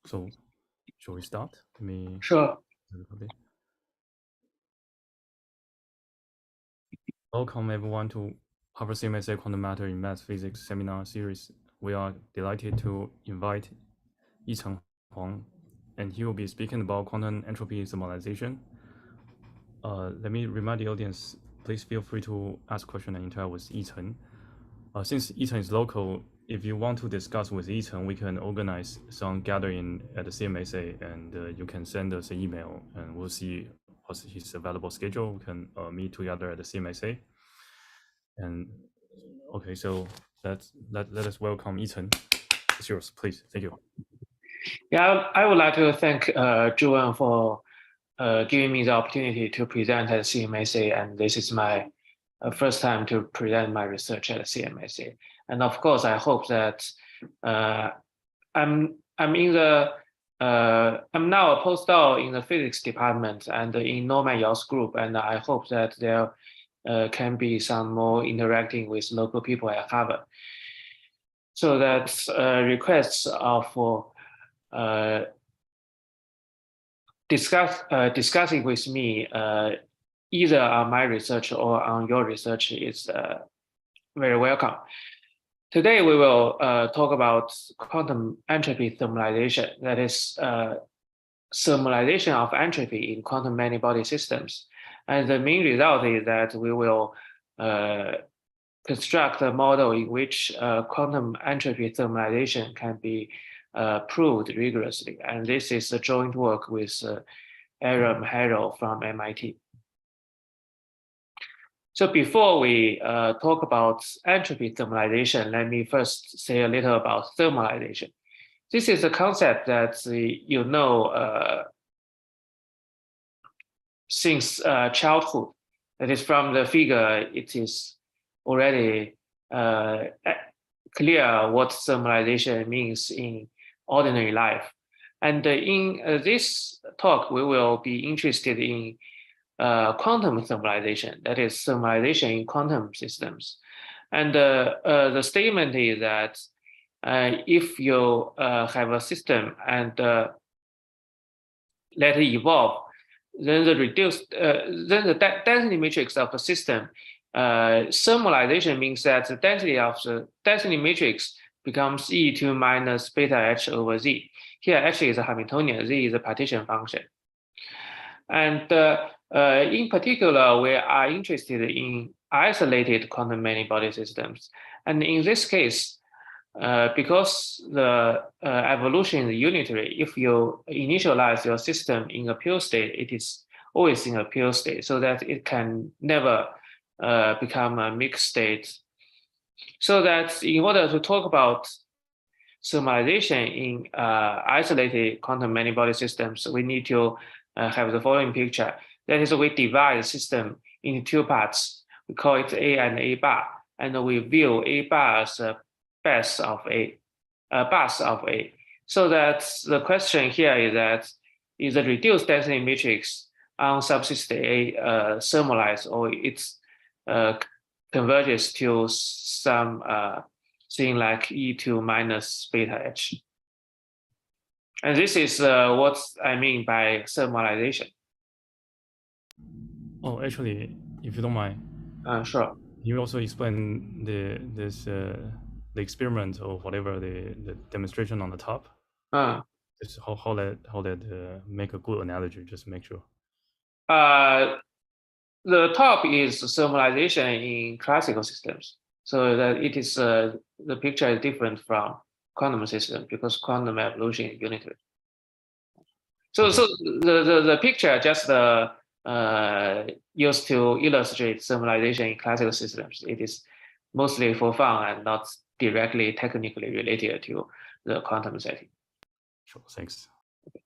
So, shall we start? Let me. Sure. Welcome everyone to Harvard CMSA Quantum Matter in Math Physics seminar series. We are delighted to invite Yichen Huang, and he will be speaking about quantum entropy thermalization. Let me remind the audience, please feel free to ask questions and interact with Yichen. Since Yichen is local, if you want to discuss with Yichen, we can organize some gathering at the CMSA, and you can send us an email, and we'll see what's his available schedule. We can meet together at the CMSA. And okay, so let us welcome Yichen. It's yours, please. Thank you. Yeah, I would like to thank Zhuan for giving me the opportunity to present at CMSA, and this is my first time to present my research at CMSA. And of course, I hope that I'm now a postdoc in the physics department and in Norman Yao's group, and I hope that there can be some more interacting with local people at Harvard. So that requests are for discussing with me either on my research or on your research is very welcome. Today we will talk about quantum entropy thermalization, that is thermalization of entropy in quantum many-body systems. And the main result is that we will construct a model in which quantum entropy thermalization can be proved rigorously. And this is a joint work with Aram Harrell from MIT. So before we talk about entropy thermalization, let me first say a little about thermalization. This is a concept that you know since childhood. That is, from the figure, it is already clear what thermalization means in ordinary life. And in this talk, we will be interested in quantum thermalization, that is thermalization in quantum systems. And the statement is that if you have a system and let it evolve, then the density matrix of the system, thermalization means that the density of the density matrix becomes E2 minus beta h over z. Here actually is a Hamiltonian, z is a partition function. And in particular, we are interested in isolated quantum many-body systems. And in this case, because the evolution is unitary, if you initialize your system in a pure state, it is always in a pure state, so that it can never become a mixed state. So that in order to talk about thermalization in isolated quantum many-body systems, we need to have the following picture. That is, we divide the system into two parts. We call it A and A bar, and we view A bar as a bus of A. So that the question here is that, is the reduced density matrix on subsystem A thermalized, or it converges to some thing like E2 minus beta h? And this is what I mean by thermalization. Oh, actually, if you don't mind. Sure. You also explain the experiment or whatever, the demonstration on the top. Just how that make a good analogy, just make sure. The top is thermalization in classical systems, so that it is the picture is different from quantum system because quantum evolution is unitary. So okay. So the picture just used to illustrate thermalization in classical systems. It is mostly for fun and not directly technically related to the quantum setting. Sure, thanks. Okay.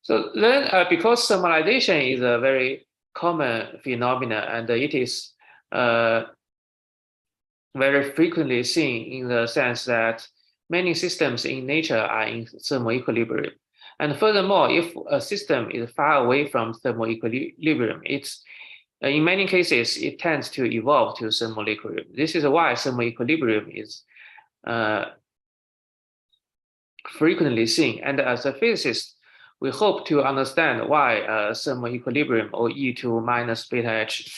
So then, because thermalization is a very common phenomenon, and it is very frequently seen in the sense that many systems in nature are in thermal equilibrium. And furthermore, if a system is far away from thermal equilibrium, it's in many cases, it tends to evolve to thermal equilibrium. This is why thermal equilibrium is frequently seen. And as a physicist, we hope to understand why thermal equilibrium, or E2 minus beta H,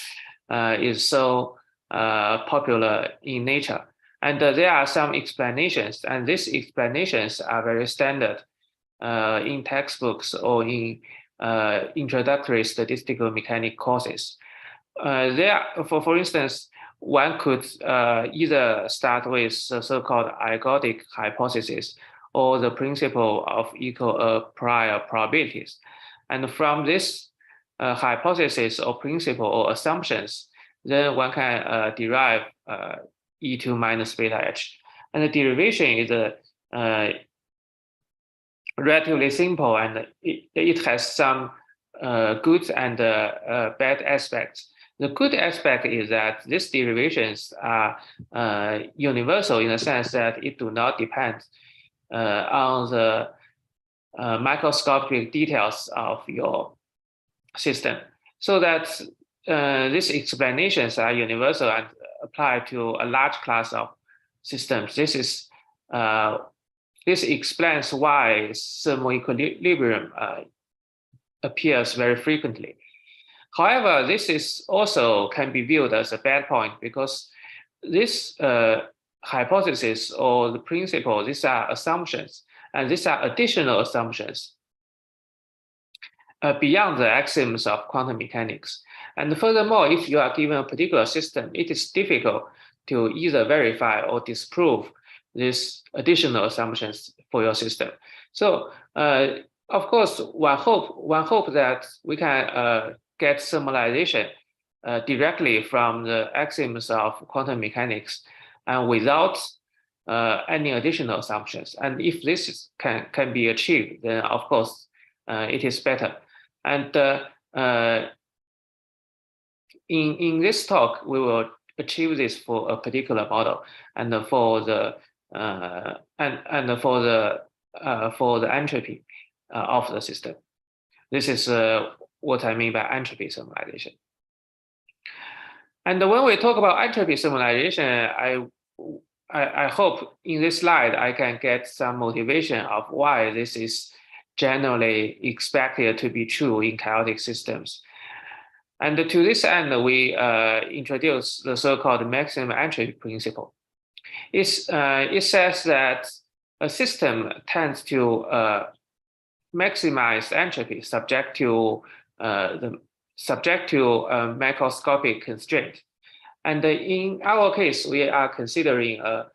is so popular in nature. And there are some explanations, and these explanations are very standard in textbooks or in introductory statistical mechanics courses. For instance, one could either start with the so-called ergodic hypothesis or the principle of equal prior probabilities. And from this hypothesis or principle or assumptions, then one can derive E2 minus beta H. And the derivation is relatively simple, and it has some good and bad aspects. The good aspect is that these derivations are universal in the sense that it do not depend on the microscopic details of your system. So that these explanations are universal and apply to a large class of systems. This explains why thermal equilibrium appears very frequently. However, this is also can be viewed as a bad point, because this hypothesis or the principle, these are assumptions, and these are additional assumptions beyond the axioms of quantum mechanics. And furthermore, if you are given a particular system, it is difficult to either verify or disprove these additional assumptions for your system. So, of course, one hope that we can get thermalization directly from the axioms of quantum mechanics and without any additional assumptions. And if this can be achieved, then of course it is better. And in this talk, we will achieve this for a particular model, and for the for the entropy of the system. This is what I mean by entropy thermalization. And when we talk about entropy thermalization, I hope in this slide I can get some motivation of why this is generally expected to be true in chaotic systems. And to this end, we introduce the so-called maximum entropy principle. It says that a system tends to maximize entropy subject to macroscopic constraint. And in our case, we are considering a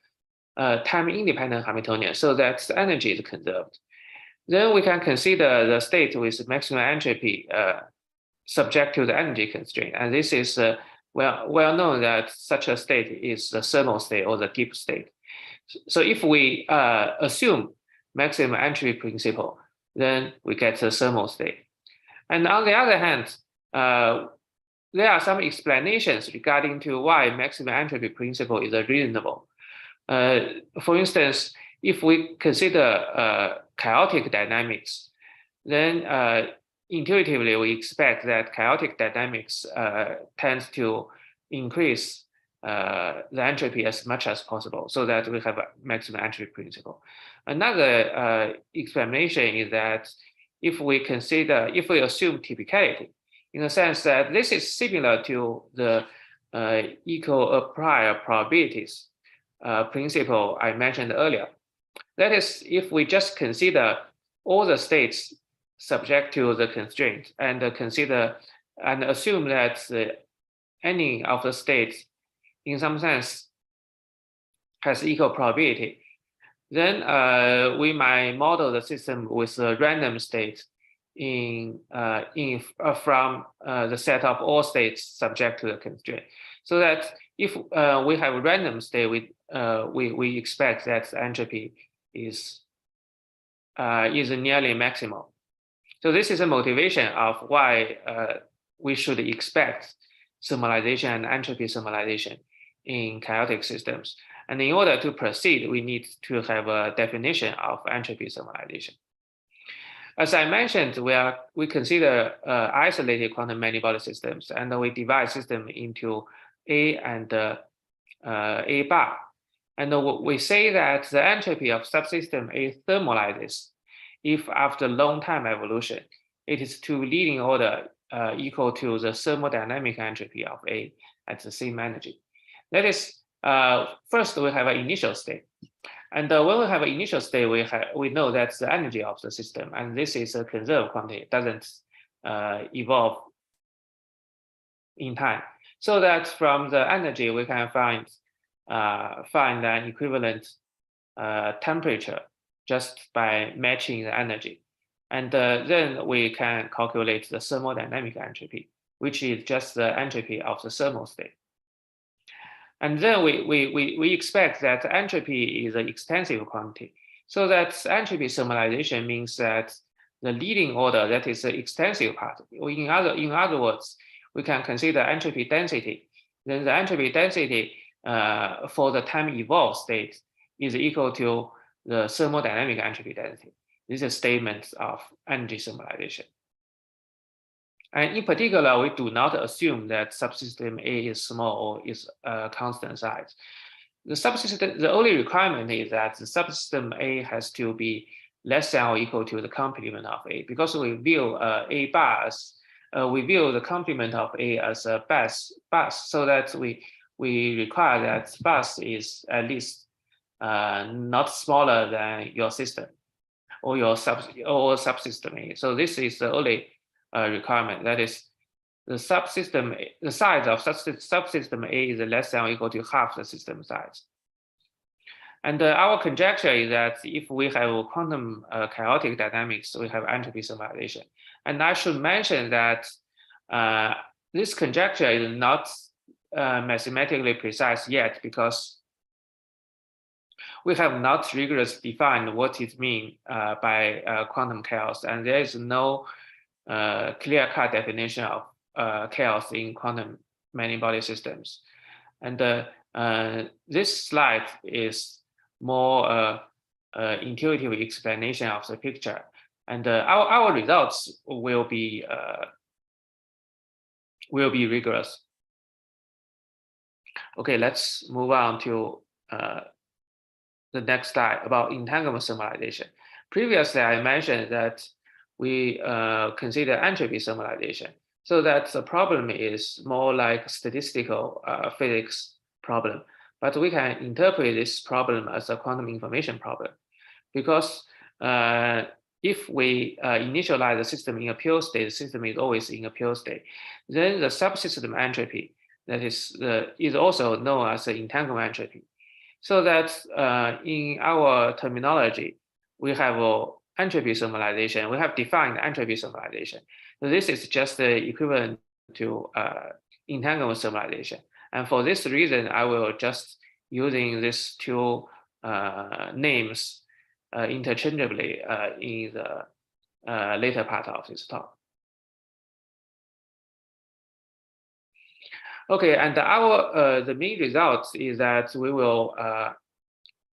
time-independent Hamiltonian, so that the energy is conserved. Then we can consider the state with maximum entropy subject to the energy constraint. And this is well known that such a state is the thermal state or the Gibbs state. So if we assume maximum entropy principle, then we get the thermal state. And on the other hand, there are some explanations regarding to why maximum entropy principle is reasonable. For instance, if we consider chaotic dynamics, then intuitively we expect that chaotic dynamics tends to increase the entropy as much as possible, so that we have a maximum entropy principle. Another explanation is that if we assume typicality, in the sense that this is similar to the equal prior probabilities principle I mentioned earlier. That is, if we just consider all the states subject to the constraint and assume that any of the states in some sense has equal probability, then we might model the system with a random state from the set of all states subject to the constraint. So that if we have a random state, we expect that the entropy is nearly maximal. So this is a motivation of why we should expect thermalization and entropy thermalization in chaotic systems. And in order to proceed, we need to have a definition of entropy thermalization. As I mentioned, we consider isolated quantum many-body systems, and we divide system into A and A bar. And we say that the entropy of subsystem A thermalizes if after long time evolution, it is to leading order equal to the thermodynamic entropy of A at the same energy. That is, first we have an initial state. And when we have an initial state, we know that's the energy of the system, and this is a conserved quantity. It doesn't evolve in time. So that from the energy, we can find an equivalent temperature just by matching the energy. And then we can calculate the thermodynamic entropy, which is just the entropy of the thermal state. And then we expect that entropy is an extensive quantity. So that entropy thermalization means that the leading order, that is the extensive part. In other words, we can consider entropy density. Then the entropy density for the time evolved state is equal to the thermodynamic entropy density. This is a statement of energy thermalization. And in particular, we do not assume that subsystem A is small or is constant size. The only requirement is that the subsystem A has to be less than or equal to the complement of A, because we view A bar as we view the complement of A as a bus, so that we require that bus is at least not smaller than your system or your subsystem A. So this is the only requirement. That is, the size of subsystem A is less than or equal to half the system size. And our conjecture is that if we have quantum chaotic dynamics, we have entropy thermalization. And I should mention that this conjecture is not mathematically precise yet, because we have not rigorously defined what it means by quantum chaos, and there is no clear-cut definition of chaos in quantum many-body systems. And this slide is more intuitive explanation of the picture. And our results will be rigorous. Okay, let's move on to the next slide about entanglement thermalization. Previously, I mentioned that we consider entropy thermalization. So that the problem is more like statistical physics problem. But we can interpret this problem as a quantum information problem, because if we initialize the system in a pure state, the system is always in a pure state. Then the subsystem entropy, that is also known as the entanglement entropy. So that in our terminology, we have entropy thermalization. We have defined entropy thermalization. So this is just the equivalent to entanglement thermalization. And for this reason, I will just using these two names interchangeably in the later part of this talk. Okay, and the main result is that we will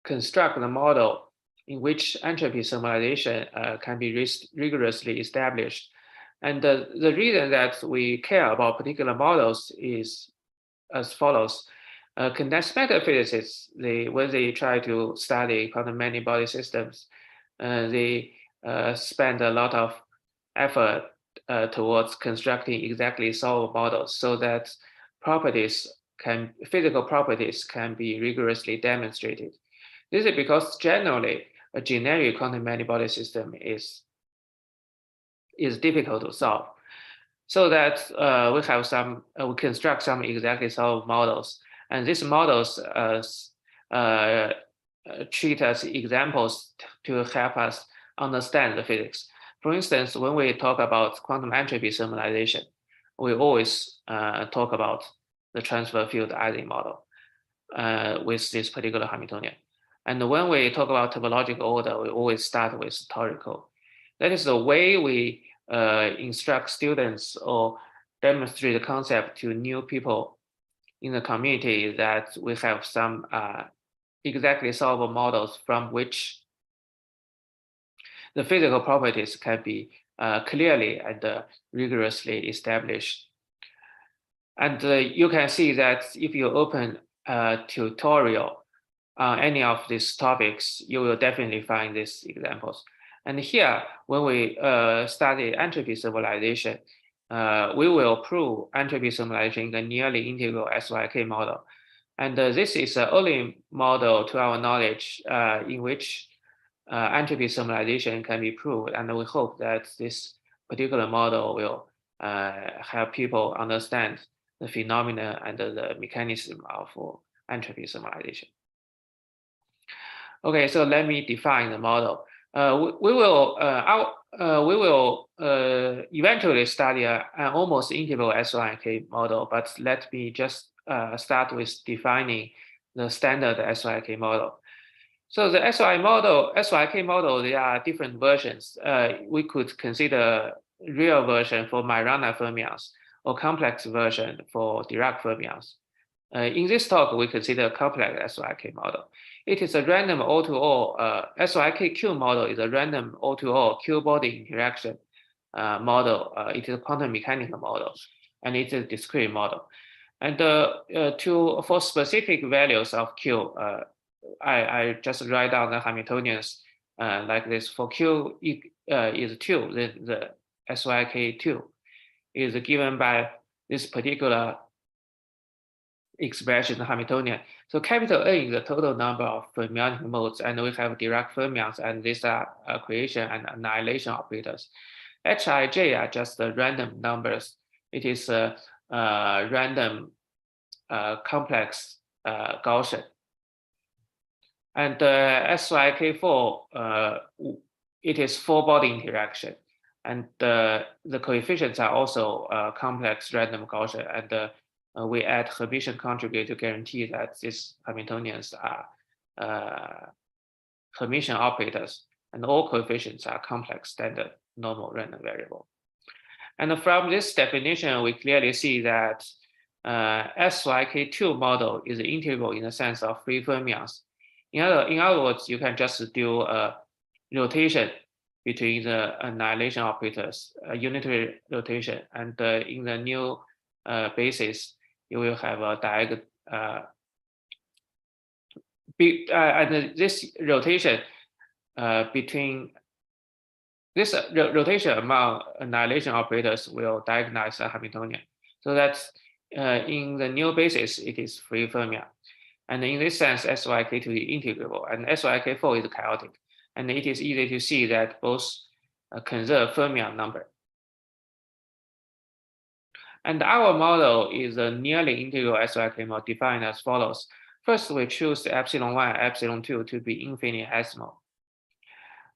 construct the model in which entropy thermalization can be rigorously established. And the reason that we care about particular models is as follows. Condensed matter physicists, when they try to study quantum many-body systems, they spend a lot of effort towards constructing exactly solved models, so that physical properties can be rigorously demonstrated. This is because generally a generic quantum many-body system is difficult to solve. So that we construct some exactly solved models, and these models treat as examples to help us understand the physics. For instance, when we talk about quantum entropy thermalization, we always talk about the transfer field Ising model with this particular Hamiltonian. And when we talk about topological order, we always start with torical. That is the way we instruct students or demonstrate the concept to new people in the community, that we have some exactly solvable models from which the physical properties can be clearly and rigorously established. And you can see that if you open a tutorial on any of these topics, you will definitely find these examples. And here, when we study entropy thermalization, we will prove entropy thermalization in the nearly integral SYK model. And this is the only model to our knowledge in which entropy thermalization can be proved. And we hope that this particular model will help people understand the phenomena and the mechanism of entropy thermalization. Okay, so let me define the model. We will eventually study an almost integral SYK model, but let me just start with defining the standard SYK model. So the SYK model, there are different versions. We could consider real version for Majorana fermions or complex version for Dirac fermions. In this talk, we consider complex SYK model. It is a random all-to-all, SYK-Q model is a random all-to-all Q-body interaction model. It is a quantum mechanical model, and it is a discrete model. And for specific values of Q, I just write down the Hamiltonians like this. For Q is 2, then the SYK2 is given by this particular expression, the Hamiltonian. So capital N is the total number of fermionic modes, and we have Dirac fermions, and these are creation and annihilation operators. Hij are just the random numbers. It is a random complex Gaussian. And SYK4, it is 4-body interaction. And the coefficients are also complex random Gaussian. And we add Hermitian conjugate to guarantee that these Hamiltonians are Hermitian operators, and all coefficients are complex standard normal random variable. And from this definition, we clearly see that SYK2 model is integral in the sense of free fermions. In other words, you can just do a rotation between the annihilation operators, a unitary rotation, and in the new basis, you will have a diagonal. And this rotation rotation among annihilation operators will diagonalize the Hamiltonian. So that in the new basis, it is free fermion. And in this sense, SYK2 is integrable, and SYK4 is chaotic. And it is easy to see that both conserve fermion number. And our model is a nearly integral SYK model defined as follows. First, we choose epsilon1, epsilon2 to be infinitesimal.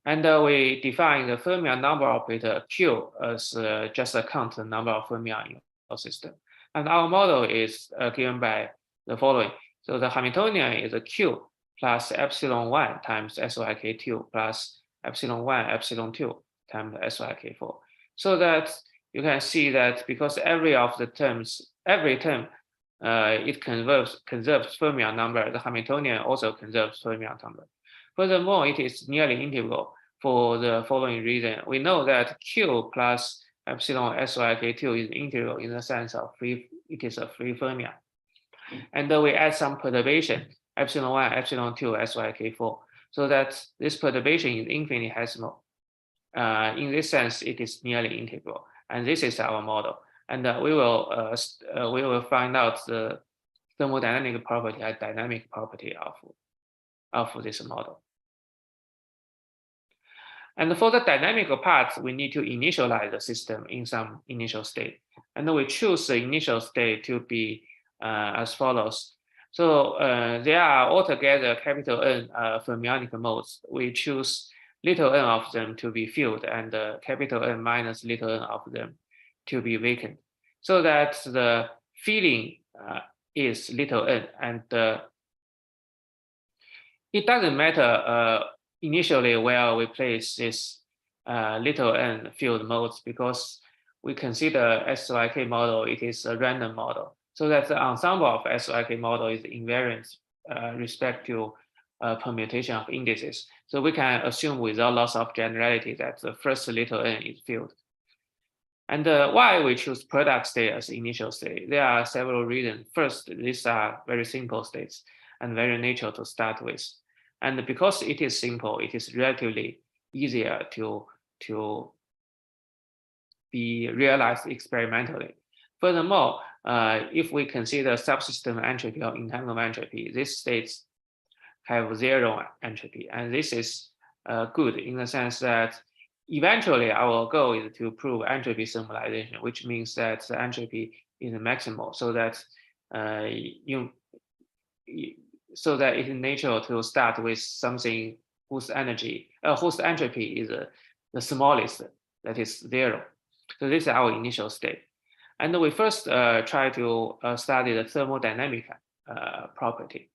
And we define the fermion number operator Q as just a count number of fermion in the system. And our model is given by the following. So the Hamiltonian is a Q plus epsilon1 times SYK2 plus epsilon1, epsilon2 times SYK4. So that you can see that because every term, it conserves fermion number, the Hamiltonian also conserves fermion number. Furthermore, it is nearly integral for the following reason. We know that Q plus epsilon SYK2 is integral in the sense of it is a free fermion. And then we add some perturbation, epsilon1, epsilon2, SYK4, so that this perturbation is infinitesimal. In this sense, it is nearly integral. And this is our model. And we will find out the thermodynamic property and dynamic property of this model. And for the dynamical part, we need to initialize the system in some initial state. And then we choose the initial state to be as follows. So there are altogether capital N fermionic modes. We choose little n of them to be filled and capital N minus little n of them to be vacant. So that the filling is little n, and it doesn't matter initially where we place this little n filled modes, because we consider SYK model, it is a random model. So that the ensemble of SYK model is invariant respect to permutation of indices. So we can assume without loss of generality that the first little n is filled. And why we choose product state as initial state? There are several reasons. First, these are very simple states. and very natural to start with. And because it is simple, it is relatively easier to be realized experimentally. Furthermore, if we consider subsystem entropy or entanglement entropy, these states have zero entropy. And this is good in the sense that eventually our goal is to prove entropy thermalization, which means that the entropy is maximal, so that so that it's natural to start with something whose entropy is the smallest, that is zero. So this is our initial state. And we first try to study the thermodynamic property.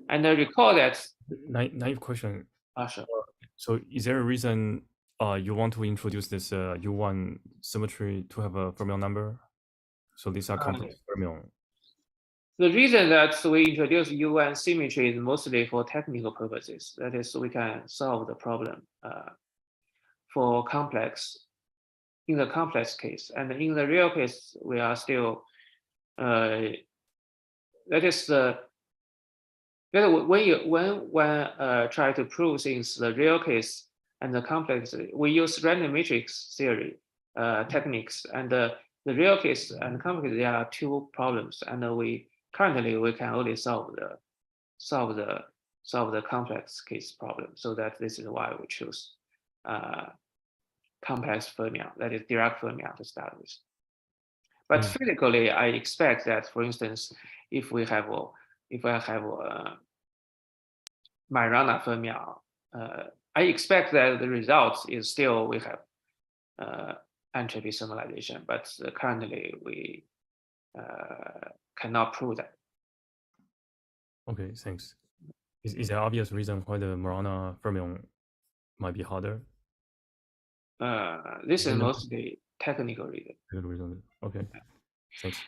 And recall that. Naive question. Sure. So is there a reason you want to introduce this U1 symmetry to have a fermion number? So these are complex fermion. The reason that we introduce U1 symmetry is mostly for technical purposes. That is, we can solve the problem for complex, in the complex case. And in the real case, we are still, that is the, when try to prove things, the real case and the complex, we use random matrix theory techniques. And the real case and complex, there are two problems. And currently we can only solve the complex case problem. So that this is why we choose complex fermion, that is Dirac fermion to start with. But physically, I expect that, for instance, if I have Majorana fermion, I expect that the result is still we have entropy thermalization, but currently we cannot prove that. Okay, thanks. Is there an obvious reason why the Majorana fermion might be harder? This is mostly technical reason. Okay, thanks.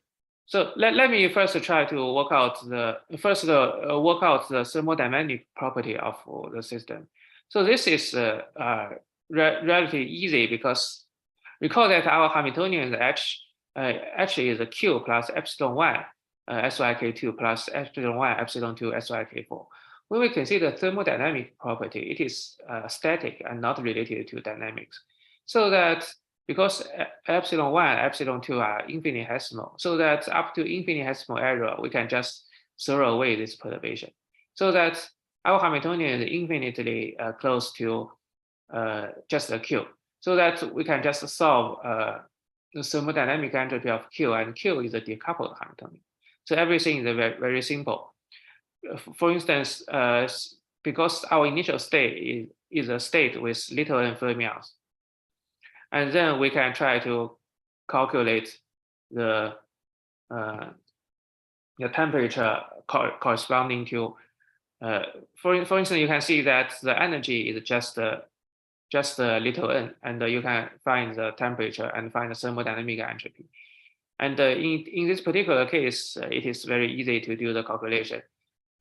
So let me first try to work out the thermodynamic property of the system. So this is relatively easy because recall that our Hamiltonian H actually is a Q plus epsilon 1 SYK2 plus epsilon 1 epsilon 2 SYK4. When we consider thermodynamic property, it is static and not related to dynamics. So that because epsilon 1, epsilon 2 are infinitesimal, so that up to infinitesimal error, we can just throw away this perturbation. So that our Hamiltonian is infinitely close to just a Q. So that we can just solve the thermodynamic entropy of Q, and Q is a decoupled Hamiltonian. So everything is very, very simple. For instance, because our initial state is a state with little n fermions, and then we can try to calculate the temperature corresponding to, for instance, you can see that the energy is just a little n, and you can find the temperature and find the thermodynamic entropy. And in this particular case, it is very easy to do the calculation.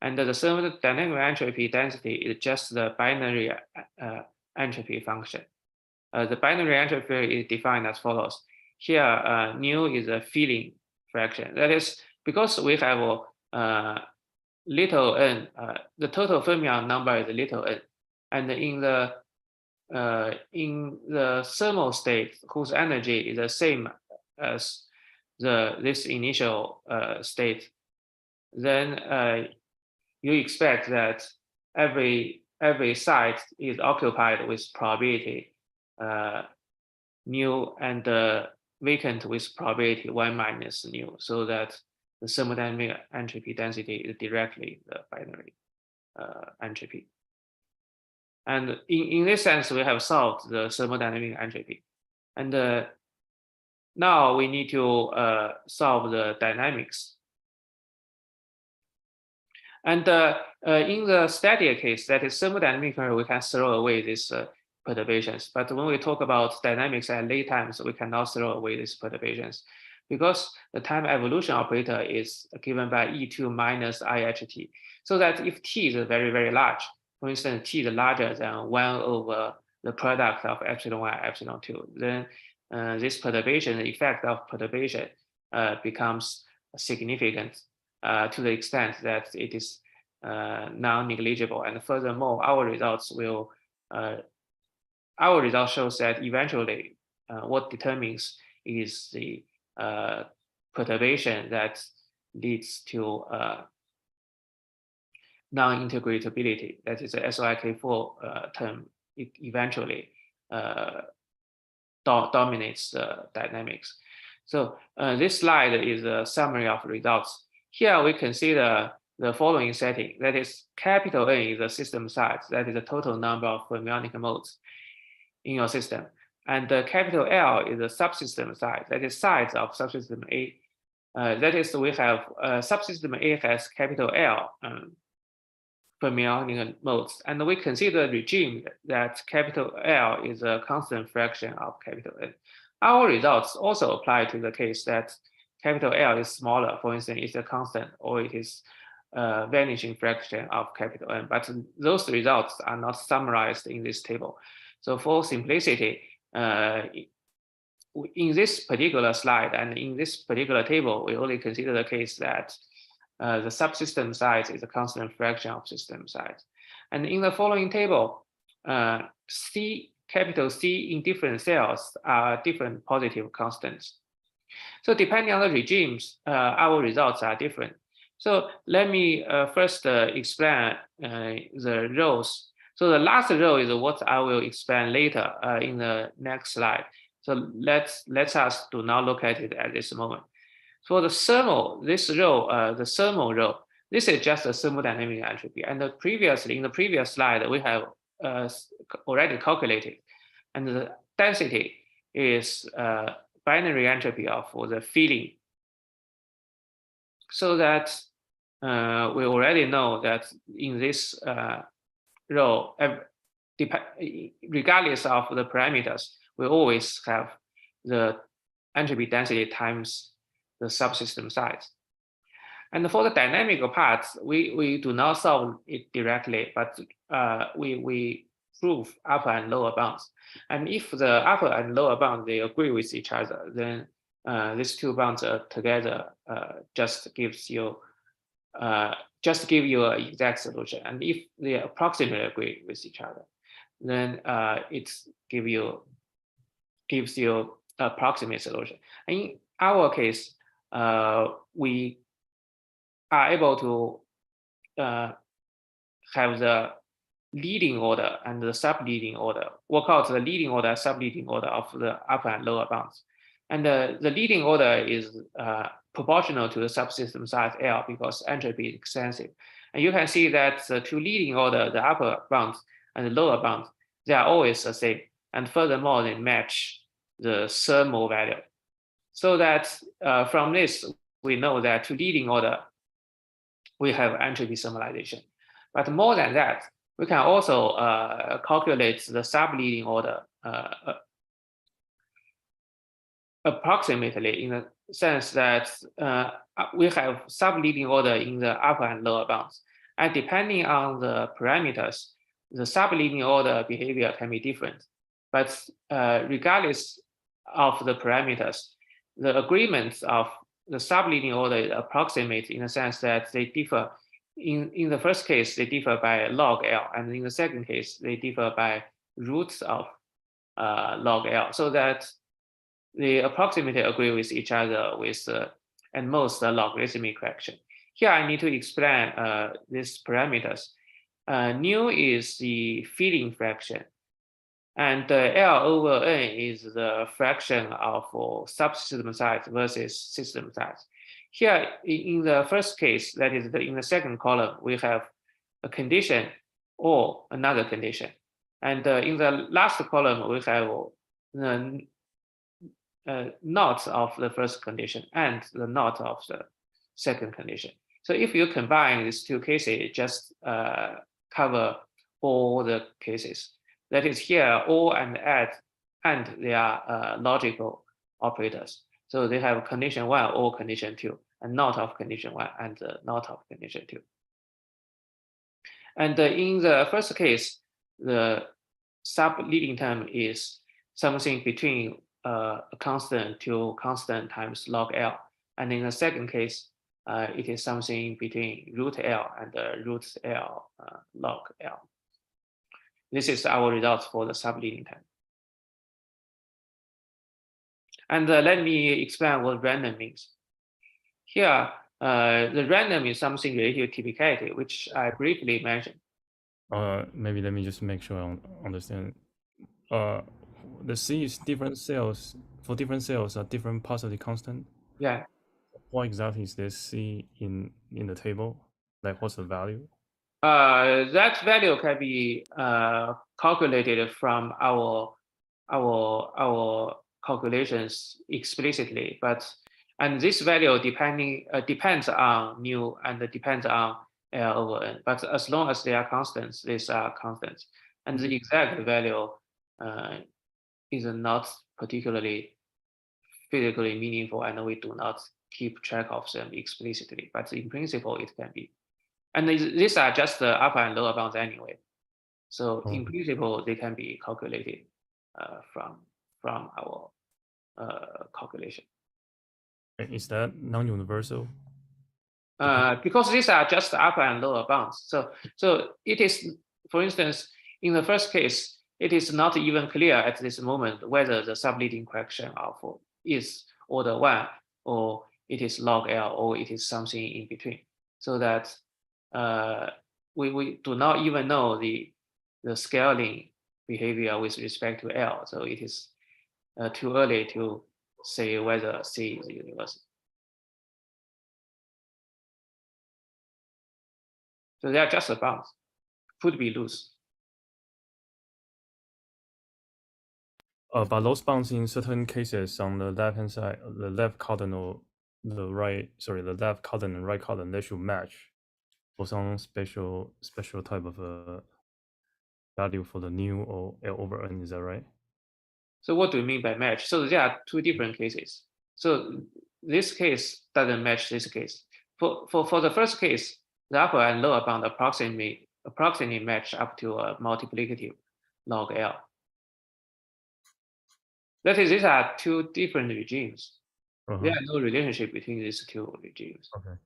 And the thermodynamic entropy density is just the binary entropy function. The binary entropy is defined as follows. Here, nu is a filling fraction. That is because we have little n, the total fermion number is little n. And in the thermal state, whose energy is the same as this initial state, then you expect that every site is occupied with probability nu and vacant with probability 1 minus nu, so that the thermodynamic entropy density is directly the binary entropy. And in this sense, we have solved the thermodynamic entropy. And now we need to solve the dynamics. And in the static case, that is thermodynamic, we can throw away these perturbations. But when we talk about dynamics at late times, we cannot throw away these perturbations because the time evolution operator is given by E2 minus IHT. So that if T is very, very large, for instance, T is larger than 1 over the product of epsilon 1, epsilon 2, then this perturbation, the effect of perturbation becomes significant to the extent that it is non-negligible. And furthermore, our results shows that eventually what determines is the perturbation that leads to non-integrability. That is the SOIK4 term. It eventually dominates the dynamics. So this slide is a summary of results. Here we consider the following setting. That is, capital N is the system size. That is the total number of fermionic modes in your system. And the capital L is the subsystem size. That is size of subsystem A. That is, we have subsystem A has capital L fermionic modes, and we consider the regime that capital L is a constant fraction of capital N. Our results also apply to the case that capital L is smaller. For instance, it's a constant or it is a vanishing fraction of capital N, but those results are not summarized in this table. So for simplicity, in this particular slide and in this particular table, we only consider the case that the subsystem size is a constant fraction of system size. And in the following table, capital C in different cells are different positive constants. So depending on the regimes, our results are different. So let me first explain the rows. So the last row is what I will explain later in the next slide. So let's do not look at it at this moment. For the thermal, this row, the thermal row, this is just a thermodynamic entropy. And previously, in the previous slide, we have already calculated. And the density is binary entropy of the filling. So that we already know that in this row, regardless of the parameters, we always have the entropy density times the subsystem size. And for the dynamic part, we do not solve it directly, but we prove upper and lower bounds. And if the upper and lower bound, they agree with each other, then these two bounds together just give you an exact solution. And if they approximately agree with each other, then it gives you approximate solution. And in our case, we are able to have the leading order and the subleading order, work out the leading order, subleading order of the upper and lower bounds. And the leading order is proportional to the subsystem size L because entropy is extensive. And you can see that the two leading order, the upper bounds and the lower bounds, they are always the same. And furthermore, they match the thermal value. So that from this, we know that to leading order, we have entropy thermalization. But more than that, we can also calculate the subleading order approximately in the sense that we have subleading order in the upper and lower bounds. And depending on the parameters, the subleading order behavior can be different. But regardless of the parameters, the agreements of the subleading order approximate in the sense that they differ. In the first case, they differ by log L, and in the second case, they differ by roots of log L, so that they approximately agree with each other with at most a logarithmic correction. Here I need to explain these parameters. Nu is the filling fraction, and L over N is the fraction of subsystem size versus system size. Here, in the first case, that is in the second column, we have a condition or another condition. And in the last column, we have the not of the first condition and the not of the second condition. So if you combine these two cases, it just cover all the cases. That is here, all and add, and they are logical operators. So they have condition 1 or condition 2, and not of condition 1 and not of condition 2. And in the first case, the subleading term is something between a constant to constant times log L. And in the second case, it is something between root L and root L log L. This is our result for the subleading time. And let me explain what random means. Here, the random is something related to typicality, which I briefly mentioned. Maybe let me just make sure I understand. The C is different cells. For different cells are different positive constant. Yeah. What exactly is this C in the table? Like what's the value? That value can be calculated from our calculations explicitly, and this value depends on mu and depends on L over N. But as long as they are constants, these are constants, and the exact value is not particularly physically meaningful, and we do not keep track of them explicitly. But in principle, it can be. And these are just the upper and lower bounds anyway. So in principle, they can be calculated from our calculation. Is that non-universal? Because these are just upper and lower bounds. So it is, for instance, in the first case, it is not even clear at this moment whether the subleading correction alpha is order 1 or it is log L or it is something in between. So that we do not even know the scaling behavior with respect to L. So it is too early to say whether C is universal. So they are just a bounds, could be loose. But those bounds in certain cases on the left-hand side, the left cardinal, the left cardinal and right cardinal, they should match for some special type of value for the nu or L over N. Is that right? So what do you mean by match? So there are two different cases. So this case doesn't match this case. For the first case, the upper and lower bound approximately match up to a multiplicative log L. That is, these are two different regimes. There are no relationship between these two regimes. Okay.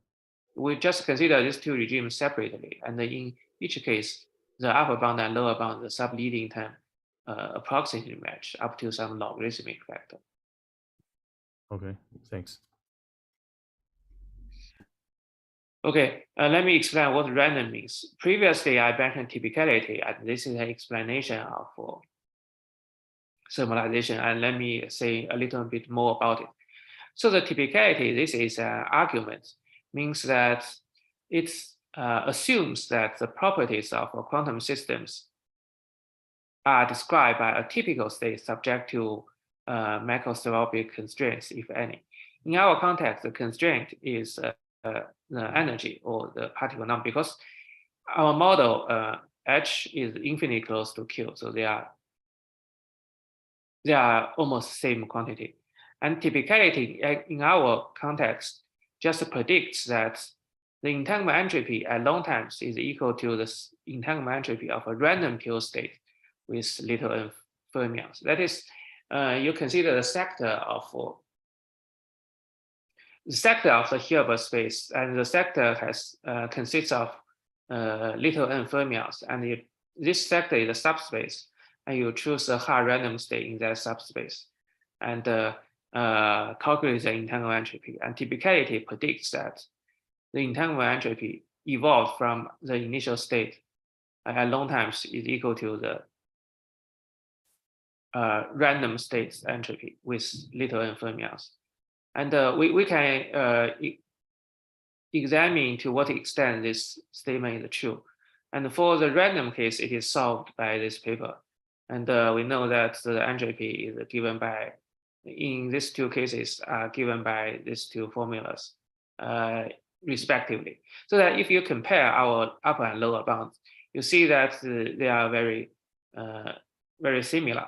We just consider these two regimes separately, and in each case, the upper bound and lower bound, the subleading term, approximately match up to some logarithmic factor. Okay, thanks. Okay, let me explain what random means. Previously, I mentioned typicality, and this is an explanation of thermalization, and let me say a little bit more about it. So the typicality, this is an argument, means that it assumes that the properties of quantum systems are described by a typical state subject to macroscopic constraints, if any. In our context, the constraint is the energy or the particle number, because our model H is infinitely close to Q, so they are almost same quantity. And typicality in our context just predicts that the entanglement entropy at long times is equal to the entanglement entropy of a random pure state with little n fermions. That is, you consider the sector of the Hilbert space, and the sector has consists of little n fermions, and this sector is a subspace, and you choose a hard random state in that subspace, and calculate the entanglement entropy. And typicality predicts that the entanglement entropy evolved from the initial state at long times is equal to the random states entropy with little n fermions. And we can examine to what extent this statement is true. And for the random case, it is solved by this paper. And we know that the entropy is given by, in these two cases, are given by these two formulas, respectively. So that if you compare our upper and lower bounds, you see that they are very, very similar.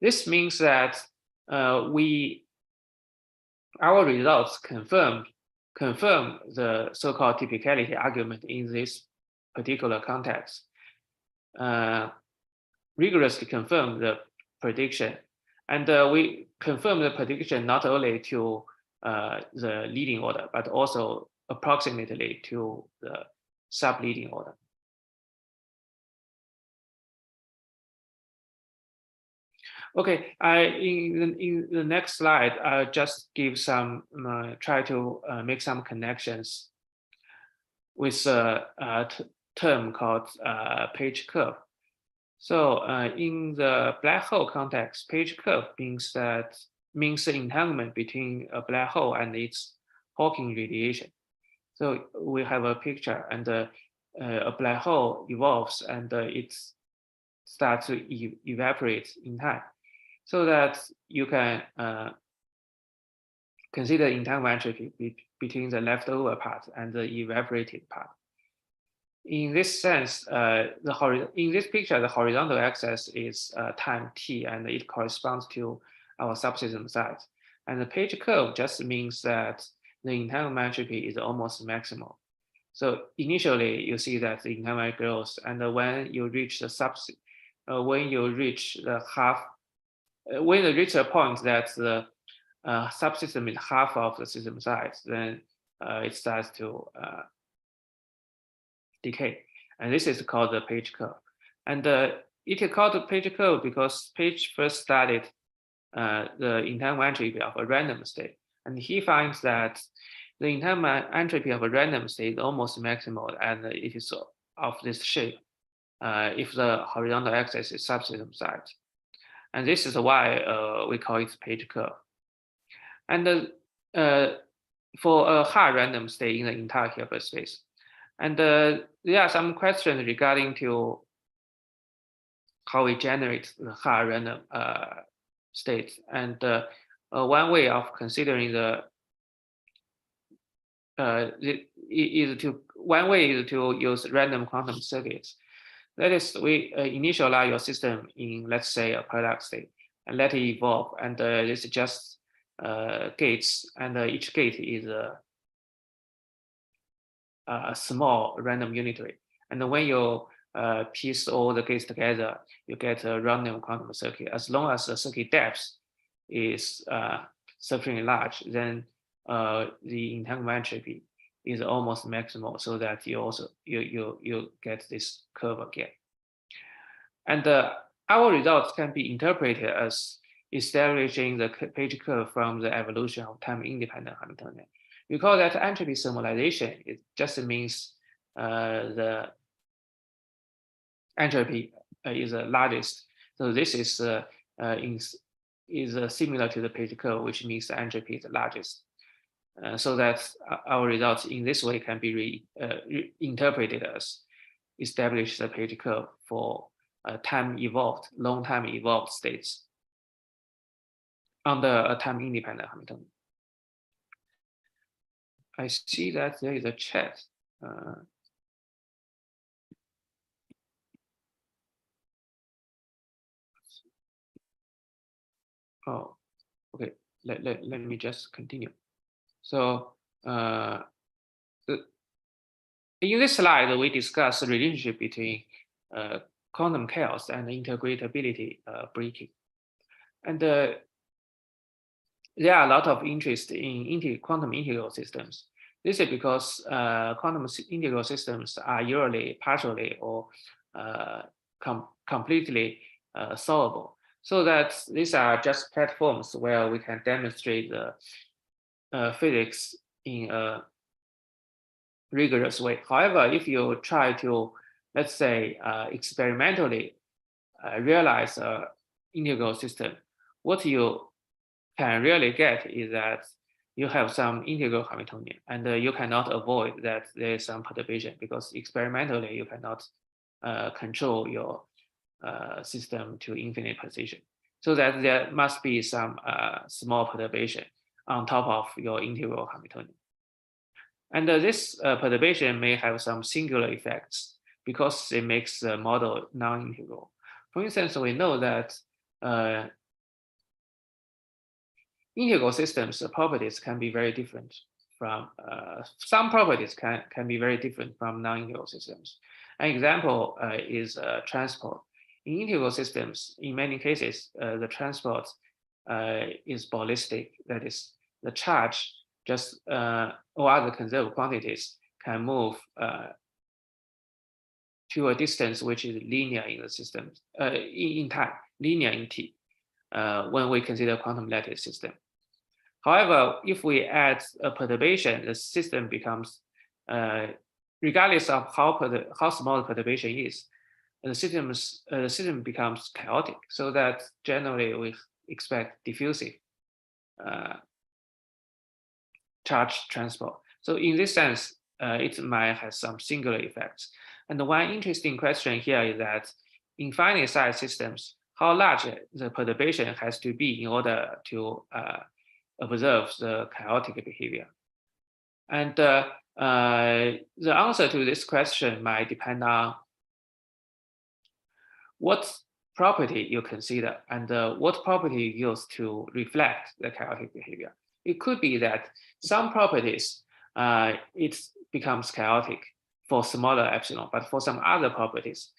This means that our results confirm the so-called typicality argument in this particular context. Rigorously confirm the prediction, and we confirm the prediction not only to the leading order, but also approximately to the sub-leading order. Okay, in the next slide, I'll just give some, try to make some connections with a term called page curve. So in the black hole context, page curve means the entanglement between a black hole and its Hawking radiation. So we have a picture, and a black hole evolves, and it starts to evaporate in time, so that you can consider entanglement entropy between the leftover part and the evaporated part. In this sense, in this picture, the horizontal axis is time t, and it corresponds to our subsystem size. And the page curve just means that the entanglement entropy is almost maximal. So initially, you see that the entanglement grows, and when you reach the when you reach the point that the subsystem is half of the system size, then it starts to decay. And this is called the page curve. And it is called the page curve because Page first studied the entanglement entropy of a random state. And he finds that the entanglement entropy of a random state is almost maximal, and it is of this shape if the horizontal axis is subsystem size. And this is why we call it page curve. And for a hard random state in the entire Hilbert space. And there are some questions regarding to how we generate the hard random states. And one way of considering one way is to use random quantum circuits. That is, we initialize your system in, let's say, a product state, and let it evolve. And this is just gates, and each gate is a small random unitary. And when you piece all the gates together, you get a random quantum circuit. As long as the circuit depth is sufficiently large, then the entanglement entropy is almost maximal, so that you also you get this curve again. And our results can be interpreted as establishing the page curve from the evolution of time-independent Hamiltonian. We call that entropy thermalization. It just means the entropy is the largest. So this is similar to the page curve, which means the entropy is the largest. So that our results in this way can be interpreted as establish the page curve for long time evolved states under a time independent Hamiltonian. I see that there is a chat. Oh, okay. Let me just continue. So in this slide, we discuss the relationship between quantum chaos and integrability breaking. And there are a lot of interest in quantum integral systems. This is because quantum integral systems are usually partially or completely solvable. So that these are just platforms where we can demonstrate the physics in a rigorous way. However, if you try to, let's say, experimentally realize an integral system, what you can really get is that you have some integral Hamiltonian, and you cannot avoid that there is some perturbation, because experimentally you cannot control your system to infinite position. So that there must be some small perturbation on top of your integral Hamiltonian. And this perturbation may have some singular effects because it makes the model non-integral. For instance, we know that integral systems properties can be very different from some properties can be very different from non-integral systems. An example is transport. In integral systems, in many cases, the transport is ballistic. That is, the charge just or other conserved quantities can move to a distance which is linear in the system, in time, linear in t, when we consider quantum lattice system. However, if we add a perturbation, the system becomes, regardless of how small the perturbation is, the system becomes chaotic. So that generally we expect diffusive charge transport. So in this sense, it might have some singular effects. And one interesting question here is that in finite size systems, how large the perturbation has to be in order to observe the chaotic behavior. And the answer to this question might depend on what property you consider and what property you use to reflect the chaotic behavior. It could be that some properties, it becomes chaotic for smaller epsilon, but for some other properties,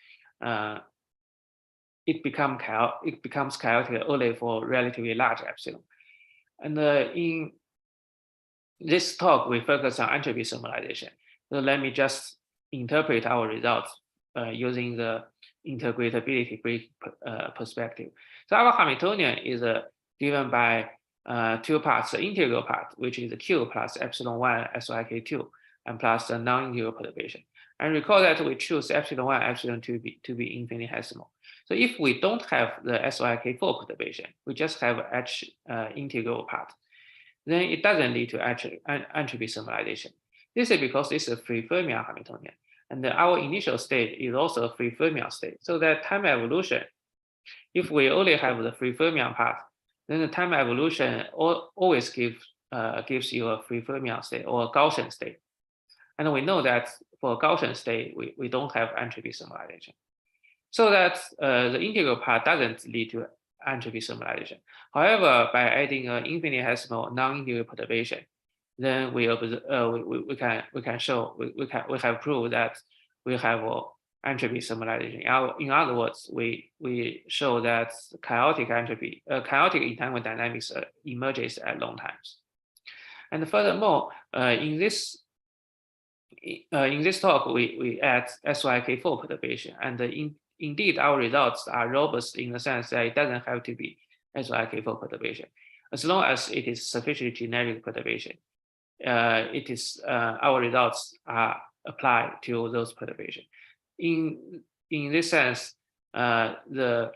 it becomes chaotic only for relatively large epsilon. And in this talk, we focus on entropy thermalization. So let me just interpret our results using the integrability perspective. So our Hamiltonian is given by two parts: the integral part, which is the Q plus epsilon 1 SYK2, and plus the non-integral perturbation. And recall that we choose epsilon 1, epsilon 2 to be infinitesimal. So if we don't have the SYK4 perturbation, we just have H integral part, then it doesn't lead to entropy thermalization. This is because this is a free-fermion Hamiltonian. And our initial state is also a free-fermion state. So that time evolution, if we only have the free-fermion part, then the time evolution always gives you a free-fermion state or a Gaussian state. And we know that for a Gaussian state, we don't have entropy thermalization. So that the integral part doesn't lead to entropy thermalization. However, by adding an infinitesimal non-integral perturbation, then we have proved that we have entropy thermalization. In other words, we show that chaotic entanglement dynamics emerges at long times. And furthermore, in this talk, we add SYK4 perturbation, and indeed our results are robust in the sense that it doesn't have to be SYK4 perturbation, as long as it is sufficiently generic perturbation. Our results are applied to those perturbations. In this sense, the